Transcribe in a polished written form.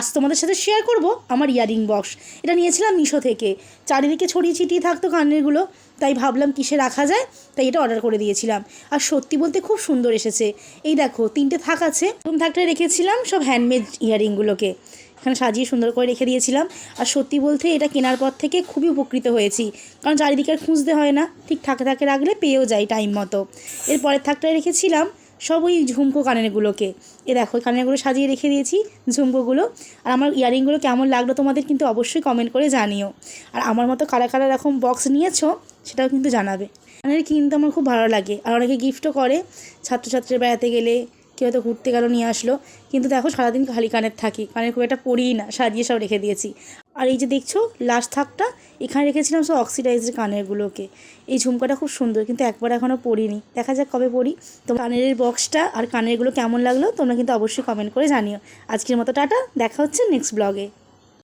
আজ তোমাদের সাথে শেয়ার করব আমার ইয়ারিং বক্স। এটা নিয়েছিলাম মিশো থেকে। চারিদিকে ছড়িয়ে ছিটিয়ে থাকতো কানেরগুলো, তাই ভাবলাম কিসে রাখা যায়, তাই এটা অর্ডার করে দিয়েছিলাম। আর সত্যি বলতে খুব সুন্দর এসেছে। এই দেখো 3টে থাক আছে, প্রথম থাকটা রেখেছিলাম সব হ্যান্ডমেড ইয়ারিংগুলোকে, এখানে সাজিয়ে সুন্দর করে রেখে দিয়েছিলাম। আর সত্যি বলতে এটা কেনার পর থেকে খুবই উপকৃত হয়েছি, কারণ চারিদিকে আর খুঁজতে হয় না, ঠিক থাকে থাকে রাখলে পেয়েও যাই টাইম মতো। এরপরের থাকটায় রেখেছিলাম সব ওই ঝুমকো কানেরগুলোকে। এ দেখো কানেরগুলো সাজিয়ে রেখে দিয়েছি, ঝুমকোগুলো। আর আমার ইয়ারিংগুলো কেমন লাগলো তোমাদের কিন্তু অবশ্যই কমেন্ট করে জানিও। আর আমার মতো কারা কারা এরকম বক্স নিয়েছো সেটাও কিন্তু জানাবে। কানের কিনতে আমার খুব ভালো লাগে, আর অনেকে গিফটও করে। ছাত্রছাত্রীরা বেড়াতে গেলে, কেউ হয়তো ঘুরতে গেল নিয়ে আসলো। কিন্তু দেখো সারাদিন খালি কানের থাকি, কানের খুব একটা পরিই না, সাজিয়ে সব রেখে দিয়েছি। আর এই যে দেখছো লাস্ট থাকটা, এখানে রেখেছিলাম সব অক্সিডাইজড কানেরগুলোকে। এই ঝুমকাটা খুব সুন্দর, কিন্তু একবার এখনও পরিনি, দেখা যাক কবে পরি। তো কানের বক্সটা আর কানেরগুলো কেমন লাগলো তোমরা কিন্তু অবশ্যই কমেন্ট করে জানিও। আজকের মতো টাটা, দেখা হচ্ছে নেক্সট ব্লগে।